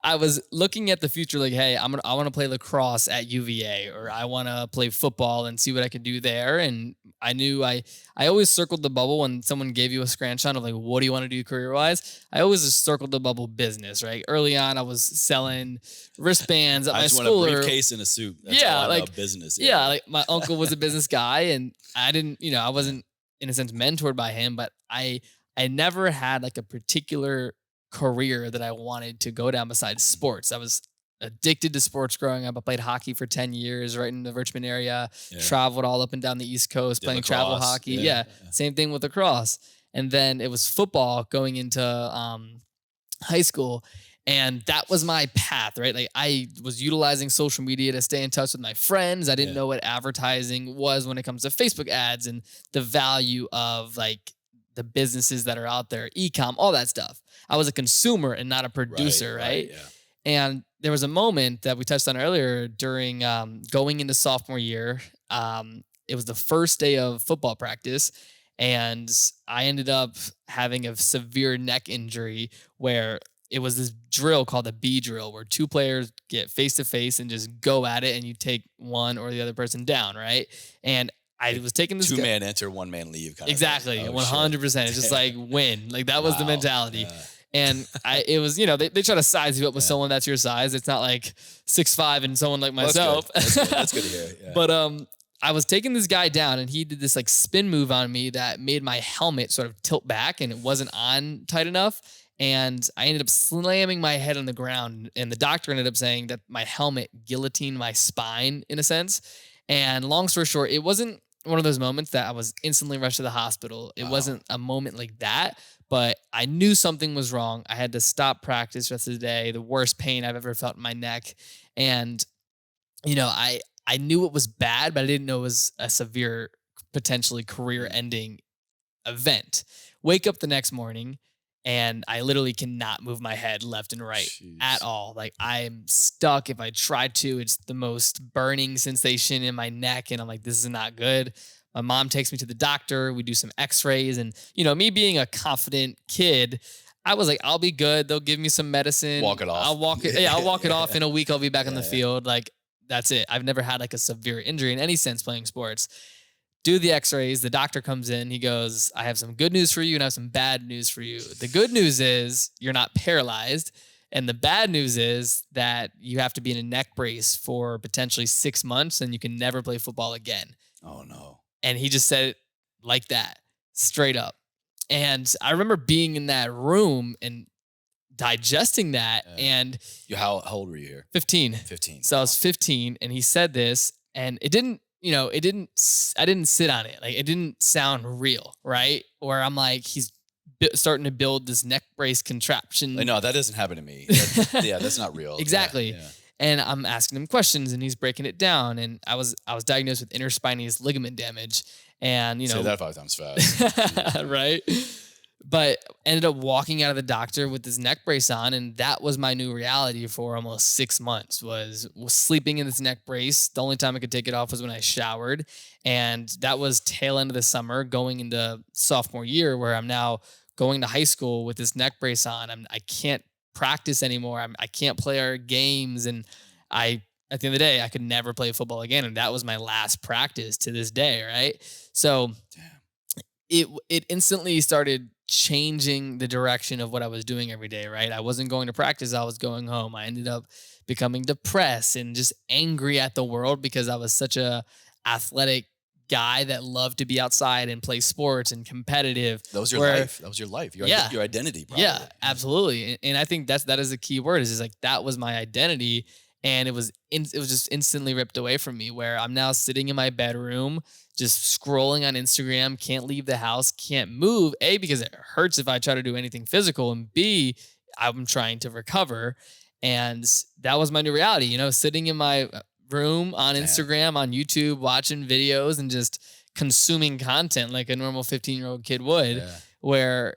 I was looking at the future, like, hey, I want to play lacrosse at UVA, or I want to play football and see what I can do there. And I knew I always circled the bubble when someone gave you a screenshot of like, what do you want to do career wise? I always just circled the bubble business, right? Early on, I was selling wristbands at my school. Want a briefcase and a suit. That's all about business. Yeah, like my uncle was a business guy, and I didn't, I wasn't in a sense mentored by him, but I never had like a particular career that I wanted to go down besides sports. I was addicted to sports growing up. I played hockey for 10 years right in the Richmond area, traveled all up and down the East Coast playing travel hockey. Yeah. Same thing with lacrosse. And then it was football going into high school. And that was my path, right? Like I was utilizing social media to stay in touch with my friends. I didn't know what advertising was when it comes to Facebook ads and the value of like the businesses that are out there, e-com, all that stuff. I was a consumer and not a producer, right? Yeah. And there was a moment that we touched on earlier during going into sophomore year. It was the first day of football practice, and I ended up having a severe neck injury where it was this drill called the B drill, where two players get face to face and just go at it, and you take one or the other person down, right? And I was taking this 2-man enter, 1-man leave. Exactly, 100%. It's just like win, like that was the mentality. And it was, they try to size you up with someone that's your size. It's not like 6'5" and someone like myself. That's good to hear. Yeah. But I was taking this guy down, and he did this like spin move on me that made my helmet sort of tilt back, and it wasn't on tight enough. And I ended up slamming my head on the ground, and the doctor ended up saying that my helmet guillotined my spine in a sense. And long story short, it wasn't one of those moments that I was instantly rushed to the hospital. It wasn't a moment like that, but I knew something was wrong. I had to stop practice the rest of the day, the worst pain I've ever felt in my neck. And, I knew it was bad, but I didn't know it was a severe, potentially career-ending event. Wake up the next morning, and I literally cannot move my head left and right at all. Like I'm stuck. If I try to, it's the most burning sensation in my neck. And I'm like, this is not good. My mom takes me to the doctor. We do some x-rays, and me being a confident kid, I was like, I'll be good. They'll give me some medicine. Walk it off. I'll walk it. Yeah, I'll walk it off. In a week, I'll be back on the field. Like that's it. I've never had like a severe injury in any sense playing sports. Do the x-rays. The doctor comes in. He goes, I have some good news for you and I have some bad news for you. The good news is you're not paralyzed. And the bad news is that you have to be in a neck brace for potentially 6 months, and you can never play football again. Oh, no. And he just said it like that, straight up. And I remember being in that room and digesting that. And how old were you here? 15. 15. So I was 15, and he said this, and I didn't sit on it. Like it didn't sound real, right? Where I'm like, he's starting to build this neck brace contraption. No, that doesn't happen to me. That's not real. Exactly. Yeah. And I'm asking him questions, and he's breaking it down. And I was diagnosed with interspinous ligament damage. And say that 5 times fast. Right? But ended up walking out of the doctor with this neck brace on, and that was my new reality for almost 6 months. Was sleeping in this neck brace. The only time I could take it off was when I showered, and that was tail end of the summer, going into sophomore year, where I'm now going to high school with this neck brace on. I can't practice anymore. I can't play our games, and at the end of the day, I could never play football again, and that was my last practice to this day. Right, so. Damn. It instantly started changing the direction of what I was doing every day, right? I wasn't going to practice. I was going home. I ended up becoming depressed and just angry at the world because I was such a athletic guy that loved to be outside and play sports and competitive. That was your life. That was your life. Your identity, probably. Yeah, absolutely. And I think that is a key word is like, that was my identity. And it was just instantly ripped away from me, where I'm now sitting in my bedroom, just scrolling on Instagram, can't leave the house, can't move. A, because it hurts if I try to do anything physical. And B, I'm trying to recover. And that was my new reality, sitting in my room on Instagram, on YouTube, watching videos and just consuming content like a normal 15-year-old kid would, where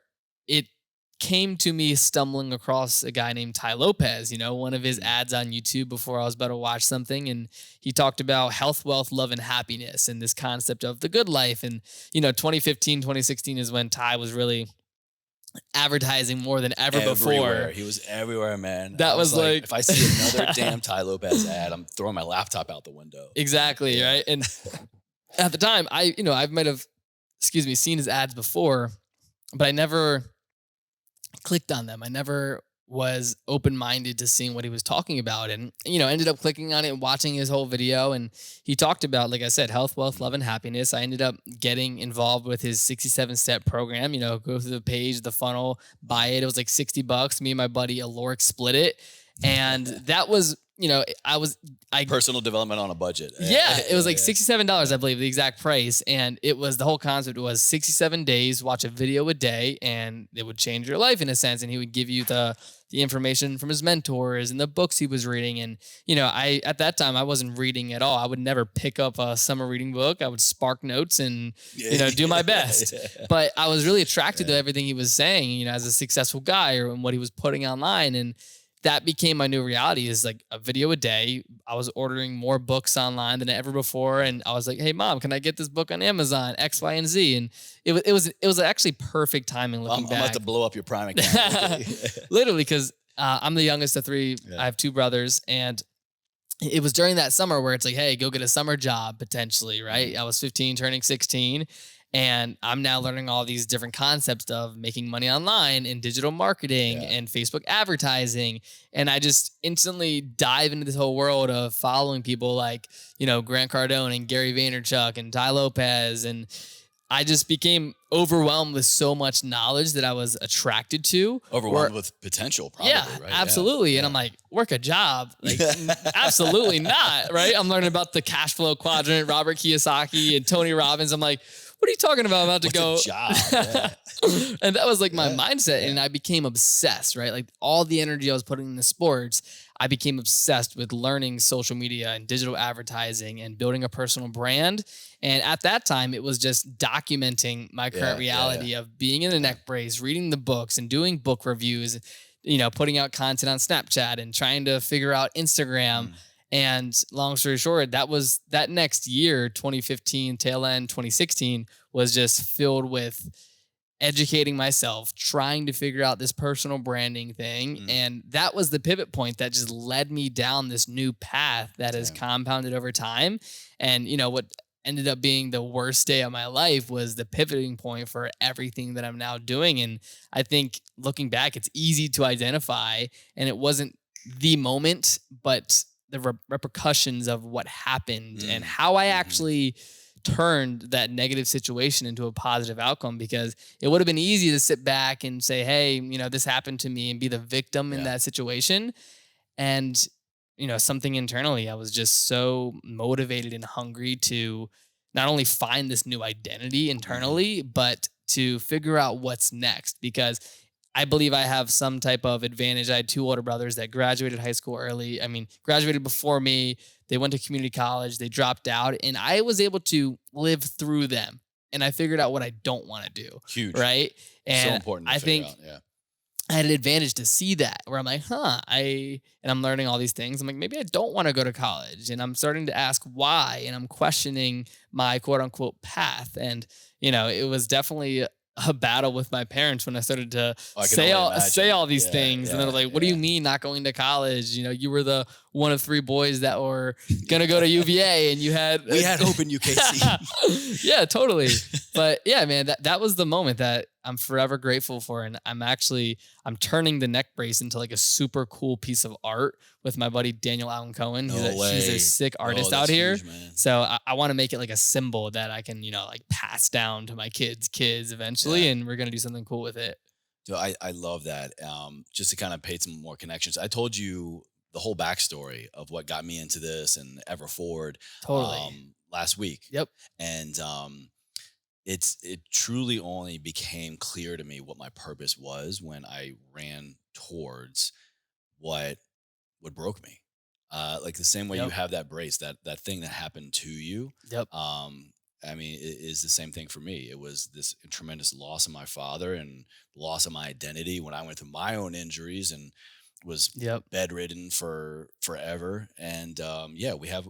came to me stumbling across a guy named Ty Lopez, one of his Mm. ads on YouTube before I was about to watch something. And he talked about health, wealth, love, and happiness and this concept of the good life. And, 2015, 2016 is when Ty was really advertising more than ever Everywhere. before. He was everywhere, man. I That was was like, like, if I see another damn Ty Lopez ad, I'm throwing my laptop out the window. exactly. Yeah. Right. And at the time, I might have, seen his ads before, but I never clicked on them. I never was open minded to seeing what he was talking about, and ended up clicking on it and watching his whole video. And he talked about, like I said, health, wealth, love, and happiness. I ended up getting involved with his 67-step program. Go through the page, the funnel, buy it. It was like $60. Me and my buddy Aloric split it, and that was I Personal development on a budget. yeah, it was like Yeah. $67, I believe, the exact price. And it was, the whole concept was 67 days, watch a video a day, and it would change your life in a sense. And he would give you the information from his mentors and the books he was reading. And, at that time, I wasn't reading at all. I would never pick up a summer reading book. I would spark notes and, do my best. Yeah. But I was really attracted to Yeah. everything he was saying, as a successful guy, or what he was putting online. And that became my new reality, is like a video a day. I was ordering more books online than ever before. And I was like, hey mom, can I get this book on Amazon, X, Y, and Z? And it was actually perfect timing looking I'm back. about to blow up your Prime account. Literally, because I'm the youngest of three. Yeah. I have two brothers. And it was during that summer where it's like, hey, go get a summer job potentially, right? I was 15, turning 16. And I'm now learning all these different concepts of making money online and digital marketing Yeah. and Facebook advertising. And I just instantly dive into this whole world of following people like, Grant Cardone and Gary Vaynerchuk and Ty Lopez. And I just became overwhelmed with so much knowledge that I was attracted to. Overwhelmed with potential, probably. Yeah, right? absolutely. Yeah. And I'm like, work a job? Like, absolutely not, right? I'm learning about the cash flow quadrant, Robert Kiyosaki and Tony Robbins. I'm like, what are you talking about? I'm about to What's go. a job? Yeah. And that was like my Yeah, mindset. yeah. And I became obsessed, right? Like all the energy I was putting into sports, I became obsessed with learning social media and digital advertising and building a personal brand. And at that time, it was just documenting my current Yeah, reality of being in the neck brace, reading the books and doing book reviews, putting out content on Snapchat and trying to figure out Instagram. Mm. And long story short, that next year, 2015, tail end 2016, was just filled with educating myself, trying to figure out this personal branding thing. Mm. And that was the pivot point that just led me down this new path that has Damn. compounded over time. And, what ended up being the worst day of my life was the pivoting point for everything that I'm now doing. And I think looking back, it's easy to identify, and it wasn't the moment, but the repercussions of what happened and how I actually turned that negative situation into a positive outcome. Because it would have been easy to sit back and say, hey, this happened to me, and be the victim in Yeah. that situation. And, something internally, I was just so motivated and hungry to not only find this new identity internally, but to figure out what's next. Because I believe I have some type of advantage. I had two older brothers that graduated high school early. I mean, graduated before me. They went to community college. They dropped out, and I was able to live through them. And I figured out what I don't want to do. Huge. Right. And So important to I figure think out. Yeah. I had an advantage to see that, where I'm like, and I'm learning all these things. I'm like, maybe I don't want to go to college, and I'm starting to ask why, and I'm questioning my quote unquote path. And, it was definitely a battle with my parents when I started to I can say only imagine. all these Yeah, things. And they're yeah, like, what do you yeah. mean not going to college? You were the one of three boys that were going to go to UVA, and you had, We had hope in UKC. yeah, totally. But yeah, man, that was the moment that I'm forever grateful for. And I'm turning the neck brace into like a super cool piece of art with my buddy Daniel Allen Cohen. He's No a way. sick Oh, artist that's out here. huge, man. So I want to make it like a symbol that I can, like pass down to my kids eventually. Yeah. And we're going to do something cool with it. Dude, I love that. Just to kind of paint some more connections. I told you the whole backstory of what got me into this and ever forward Totally. last week. Yep. And it truly only became clear to me what my purpose was when I ran towards what broke me. Like the same way you Yep. have that brace, that thing that happened to you. Yep. I mean, it is the same thing for me. It was this tremendous loss of my father and loss of my identity when I went through my own injuries and was Yep. bedridden for forever. And yeah, we have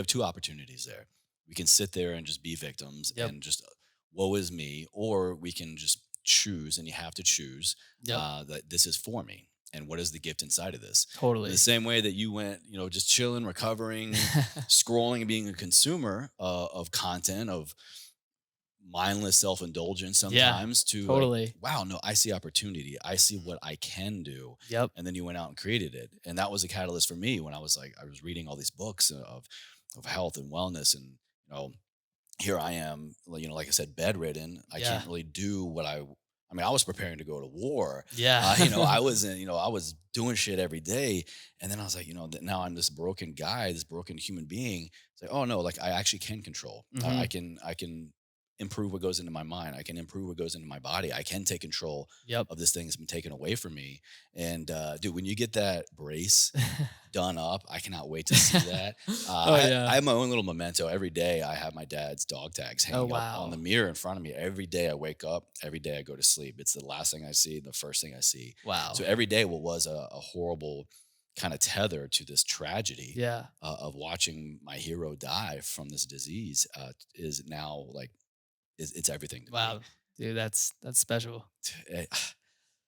two opportunities there. We can sit there and just be victims Yep. and just woe is me, or we can just choose, and you have to choose Yep. that this is for me. And what is the gift inside of this? In the Totally. same way that you went, just chilling, recovering, scrolling, and being a consumer of content, of mindless self-indulgence Yeah. sometimes, to like, Totally. wow, no, I see opportunity. I see what I can do. Yep. And then you went out and created it. And that was a catalyst for me when I was like, I was reading all these books of health and wellness. And, here I am, like I said, bedridden. I Yeah. can't really do I mean, I was preparing to go to war. Yeah. I was I was doing shit every day. And then I was like, now I'm this broken guy, this broken human being. It's like, oh no, like I actually can control. Hmm. I can improve what goes into my mind. I can improve what goes into my body. I can take control Yep. of this thing that's been taken away from me. And dude, when you get that brace done up, I cannot wait to see that. Oh I yeah. have my own little memento. Every day I have my dad's dog tags Oh hanging up on the wow. mirror in front of me. Every day I wake up, every day I go to sleep. It's the last thing I see, the first thing I see. Wow. So every day, what was a horrible kind of tether to this tragedy Yeah. of watching my hero die from this disease is now like, it's everything to me. Wow. Dude, that's special. Eh,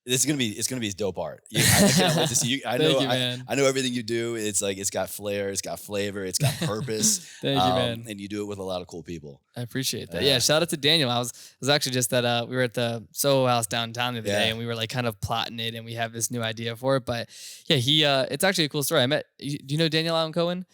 it's gonna be dope art. Yeah, I cannot wait to see you. Thank you, man. I know everything you do. It's like it's got flair, it's got flavor, it's got purpose, Thank you, man. and you do it with a lot of cool people. I appreciate that. Yeah, shout out to Daniel. I was actually just at we were at the Soho House downtown the other day, Yeah. and we were like kind of plotting it, and we have this new idea for it. But yeah, it's actually a cool story. Do you know Daniel Allen Cohen?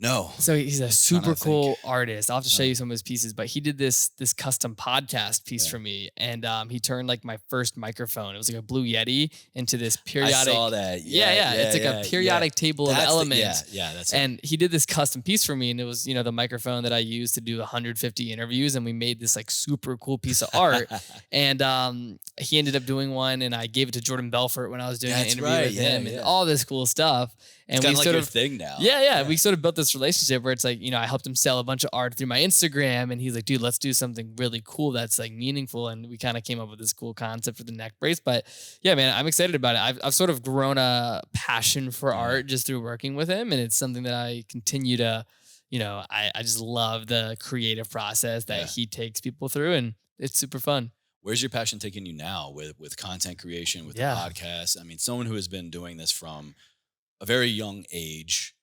No, So he's a trying super to think. cool artist. I'll have to show Uh, you some of his pieces, but he did this custom podcast piece Yeah. for me, and he turned like my first microphone. It was like a Blue Yeti into this I periodic. saw that. Yeah, yeah. It's like a periodic table of That's elements. yeah, that's it. And he did this custom piece for me, and it was the microphone that I used to do 150 interviews, and we made this like super cool piece of art. And he ended up doing one, and I gave it to Jordan Belfort when I was doing an That's interview right, with yeah, him, and yeah. all this cool stuff. It's And kind we of like sort your of thing now. yeah, we sort of built this relationship where it's like, I helped him sell a bunch of art through my Instagram, and he's like, dude, let's do something really cool that's like meaningful. And we kind of came up with this cool concept for the neck brace. But yeah, man, I'm excited about it. I've sort of grown a passion for Yeah. art just through working with him. And it's something that I continue to, I just love the creative process that Yeah. he takes people through. And it's super fun. Where's your passion taking you now with content creation, with the Yeah. podcast? I mean, someone who has been doing this from a very young age.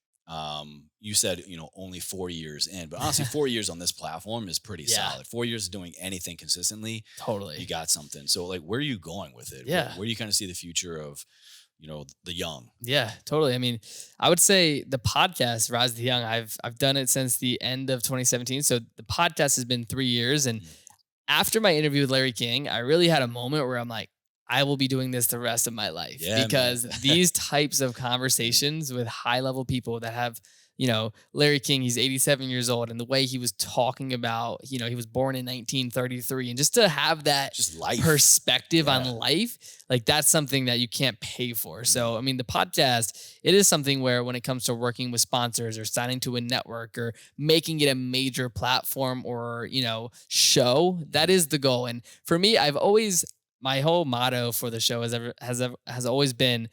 You said, only 4 years in, but honestly, 4 years on this platform is pretty Yeah. solid. 4 years of doing anything consistently, Totally. you got something. So like, where are you going with it? Yeah. Where do you kind of see the future of, the young? Yeah, totally. I mean, I would say the podcast Rise of the Young. I've done it since the end of 2017. So the podcast has been 3 years. And Mm. after my interview with Larry King, I really had a moment where I'm like, I will be doing this the rest of my life Yeah, because man. these types of conversations with high level people that have, Larry King, he's 87 years old, and the way he was talking about, he was born in 1933, and just to have that Just life. perspective on Yeah. life, like that's something that you can't pay for. Mm. So, I mean, the podcast, it is something where when it comes to working with sponsors or signing to a network or making it a major platform or, show, that is the goal. And for me, my whole motto for the show has always been,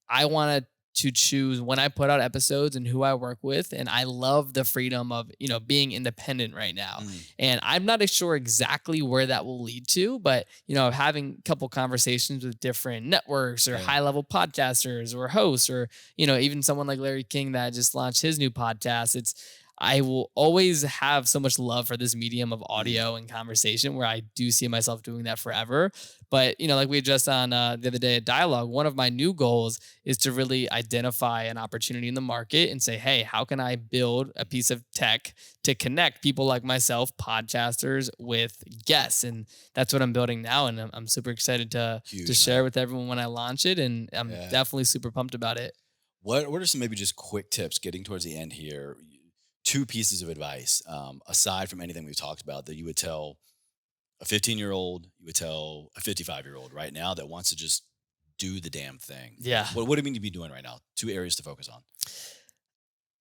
I want to choose when I put out episodes and who I work with. And I love the freedom of, being independent right now. Mm. And I'm not sure exactly where that will lead to, but, having a couple conversations with different networks or Right. high level podcasters or hosts or, even someone like Larry King that just launched his new podcast, I will always have so much love for this medium of audio and conversation where I do see myself doing that forever. But, like we had just on the other day at Dialogue, one of my new goals is to really identify an opportunity in the market and say, hey, how can I build a piece of tech to connect people like myself, podcasters, with guests? And that's what I'm building now. And I'm super excited to Huge, share man. with everyone when I launch it. And I'm Yeah. definitely super pumped about it. What are some maybe just quick tips getting towards the end here? Two pieces of advice, aside from anything we've talked about, that you would tell a 15-year-old, you would tell a 55-year-old right now that wants to just do the damn thing. Yeah. What do you mean to be doing right now? Two areas to focus on.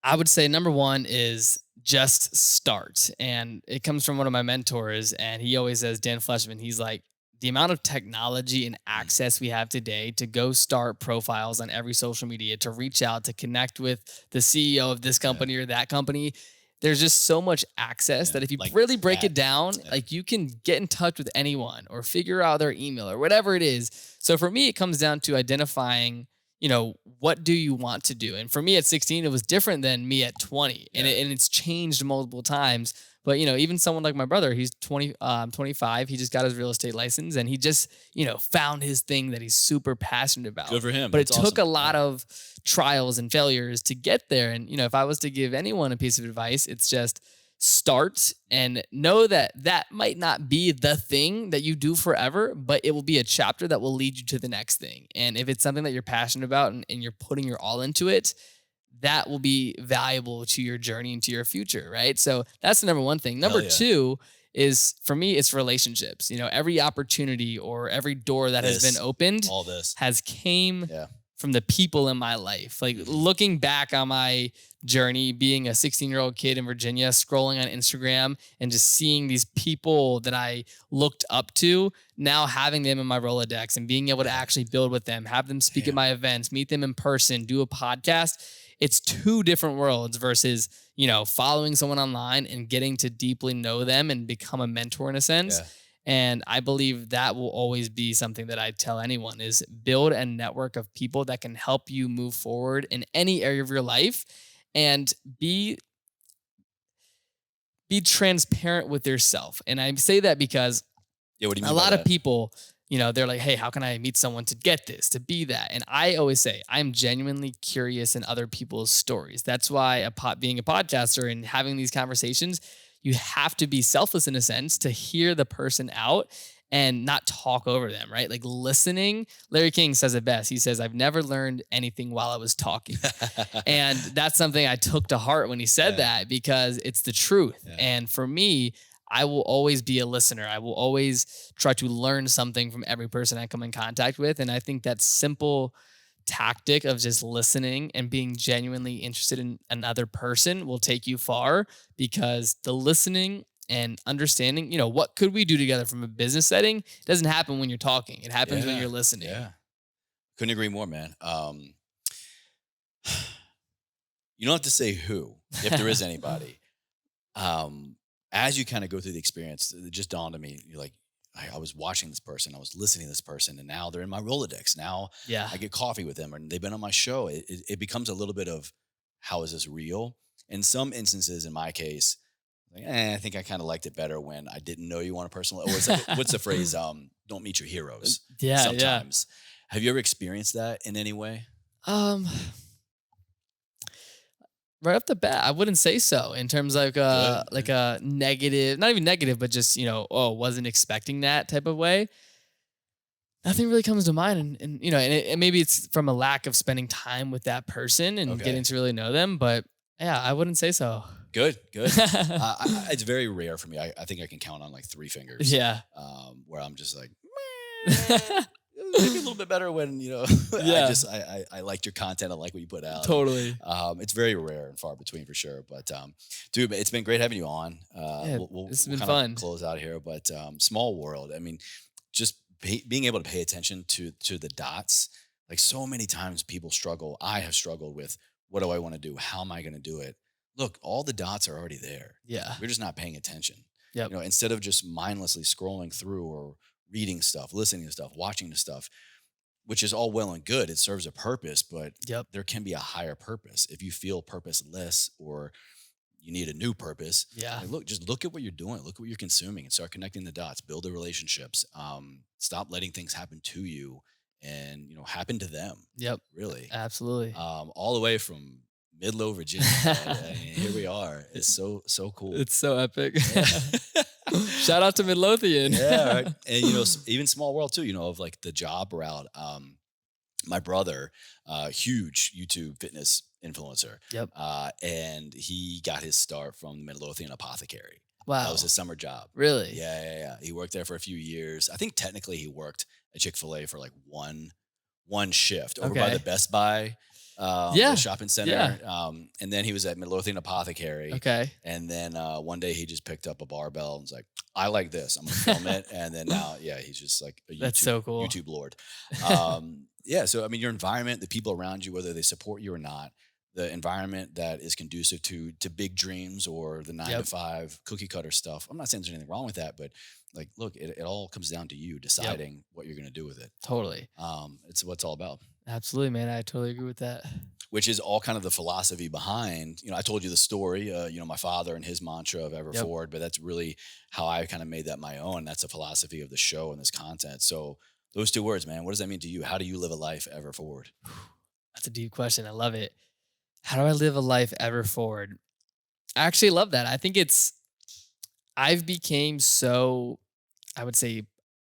I would say number one is just start. And it comes from one of my mentors. And he always says, Dan Fleshman, he's like, the amount of technology and Mm. access we have today to go start profiles on every social media, to reach out, to connect with the CEO of this Yeah. company or that company. There's just so much access Yeah. that if you Like really break that. it down, Yeah. like you can get in touch with anyone or figure out their email or whatever it is. So for me, it comes down to identifying, what do you want to do? And for me at 16, it was different than me at 20. And, Yeah. and it's changed multiple times. But, even someone like my brother, he's 25. He just got his real estate license and he just, found his thing that he's super passionate about. Good for him. But it That's took awesome. a lot Yeah. of trials and failures to get there. And, if I was to give anyone a piece of advice, it's just start and know that that might not be the thing that you do forever, but it will be a chapter that will lead you to the next thing. And if it's something that you're passionate about and you're putting your all into it, that will be valuable to your journey and to your future, right? So that's the number one thing. Hell Number yeah. two is for me, it's relationships. Every opportunity or every door that has This, been opened all this. has came Yeah. from the people in my life. Like looking back on my journey, being a 16-year-old kid in Virginia, scrolling on Instagram and just seeing these people that I looked up to, now having them in my Rolodex and being able to actually build with them, have them speak at Damn. my events, meet them in person, do a podcast. It's two different worlds versus, following someone online and getting to deeply know them and become a mentor in a sense. Yeah. And I believe that will always be something that I tell anyone is build a network of people that can help you move forward in any area of your life and be transparent with yourself. And I say that because Yeah. What do you a mean by lot of that? people, they're like, hey, how can I meet someone to get this, to be that? And I always say, I'm genuinely curious in other people's stories. That's why being a podcaster and having these conversations, you have to be selfless in a sense to hear the person out and not talk over them, right? Like listening. Larry King says it best. He says, I've never learned anything while I was talking. And that's something I took to heart when he said Yeah. that because it's the truth. Yeah. And for me, I will always be a listener. I will always try to learn something from every person I come in contact with. And I think that simple tactic of just listening and being genuinely interested in another person will take you far because the listening and understanding, what could we do together from a business setting doesn't happen when you're talking. It happens when Yeah. you're listening. Yeah. Couldn't agree more, man. You don't have to say who, if there is anybody. As you kind of go through the experience, it just dawned on me. You're like, I was watching this person, I was listening to this person, and now they're in my Rolodex. Now Yeah. I get coffee with them, and they've been on my show. It becomes a little bit of how is this real? In some instances, in my case, like, I think I kind of liked it better when I didn't know you on a personal. Or what's the phrase? Don't meet your heroes. Yeah. Sometimes. Have you ever experienced that in any way? Yeah. Right off the bat, I wouldn't say so in terms of Good. like a negative, not even negative, but just, wasn't expecting that type of way. Nothing really comes to mind. And maybe it's from a lack of spending time with that person and Okay. getting to really know them. But yeah, I wouldn't say so. Good. It's very rare for me. I think I can count on like 3 fingers. Yeah. Where I'm just like, maybe a little bit better when Yeah. I liked your content. I like what you put out. Totally. It's very rare and far between for sure. But dude, it's been great having you on. Yeah, it's been kinda fun. Close out here, but small world. I mean, just being able to pay attention to the dots. Like so many times people struggle. I have struggled with what do I want to do? How am I going to do it? Look, all the dots are already there. Yeah. We're just not paying attention. Yep. Instead of just mindlessly scrolling through or reading stuff, listening to stuff, watching to stuff, which is all well and good. It serves a purpose, but Yep. there can be a higher purpose. If you feel purposeless or you need a new purpose, Yeah. like, just look at what you're doing. Look at what you're consuming and start connecting the dots, build the relationships. Stop letting things happen to you and, happen to them. Yep. Really. Absolutely. All the way from Midlow, Virginia. And here we are. It's so cool. It's so epic. Yeah. Shout out to Midlothian. Yeah, right. And even small world too, of like the job route. My brother, huge YouTube fitness influencer. Yep. And he got his start from the Midlothian Apothecary. Wow. That was his summer job. Really? Yeah. He worked there for a few years. I think technically he worked at Chick-fil-A for like one shift over by Okay. the Best Buy. Yeah. the shopping center. Yeah. And then he was at Midlothian Apothecary. Okay. And then one day he just picked up a barbell and was like, I like this. I'm going to film it. And then now, he's just like a That's so cool. YouTube Lord. So, I mean, your environment, the people around you, whether they support you or not, the environment that is conducive to big dreams or the 9 to 5 cookie cutter stuff. I'm not saying there's anything wrong with that, but like, look, it all comes down to you deciding what you're going to do with it. Totally. It's what it's all about. Absolutely, man. I totally agree with that. Which is all kind of the philosophy behind, I told you the story, my father and his mantra of ever forward, but that's really how I kind of made that my own. That's the philosophy of the show and this content. So those 2 words, man, what does that mean to you? How do you live a life ever forward? That's a deep question. I love it. How do I live a life ever forward? I actually love that. I think I've became so, I would say,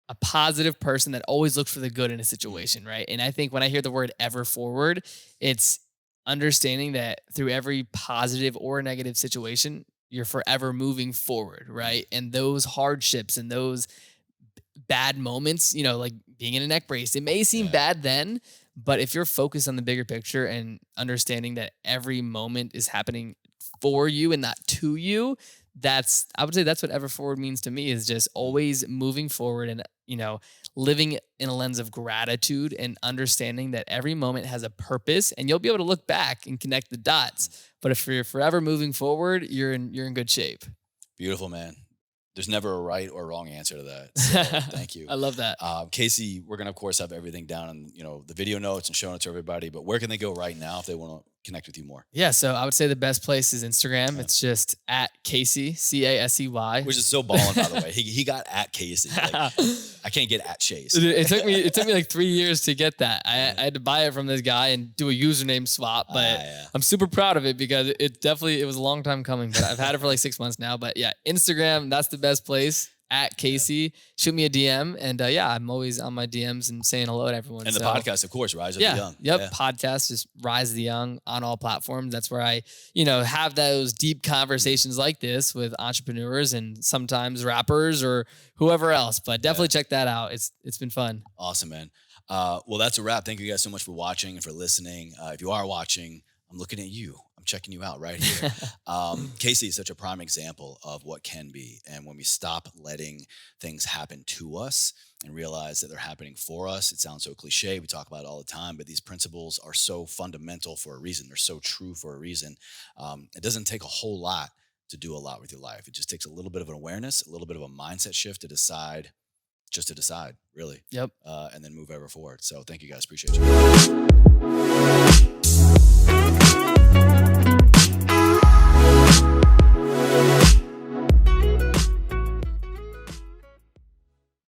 a positive person that always looks for the good in a situation, right? And I think when I hear the word ever forward, it's understanding that through every positive or negative situation, you're forever moving forward, right? And those hardships and those bad moments, like being in a neck brace, it may seem bad then, but if you're focused on the bigger picture and understanding that every moment is happening for you and not to you, I would say that's what ever forward means to me, is just always moving forward and, living in a lens of gratitude and understanding that every moment has a purpose, and you'll be able to look back and connect the dots. But if you're forever moving forward, you're in good shape. Beautiful, man. There's never a right or wrong answer to that. So thank you. I love that. Casey, we're going to, of course, have everything down in, the video notes and showing it to everybody. But where can they go right now if they want to connect with you more? Yeah, so I would say the best place is Instagram. It's just at Casey, Casey. Which is so balling, by the way. He got at Casey. Like, I can't get at Chase. It took me like 3 years to get that. I had to buy it from this guy and do a username swap, but I'm super proud of it because it was a long time coming, but I've had it for like 6 months now. But yeah, Instagram, that's the best place. At Casey, shoot me a DM, and I'm always on my DMs and saying hello to everyone. And the podcast, of course, Rise of the Young. Podcast, just Rise of the Young on all platforms. That's where I, have those deep conversations like this with entrepreneurs and sometimes rappers or whoever else. But definitely check that out. It's been fun. Awesome, man. Well, that's a wrap. Thank you guys so much for watching and for listening. If you are watching, I'm looking at you. I'm checking you out right here. Casey is such a prime example of what can be. And when we stop letting things happen to us and realize that they're happening for us, it sounds so cliche. We talk about it all the time, but these principles are so fundamental for a reason. They're so true for a reason. It doesn't take a whole lot to do a lot with your life. It just takes a little bit of an awareness, a little bit of a mindset shift to decide, really. Yep. And then move ever forward. So thank you guys. Appreciate you.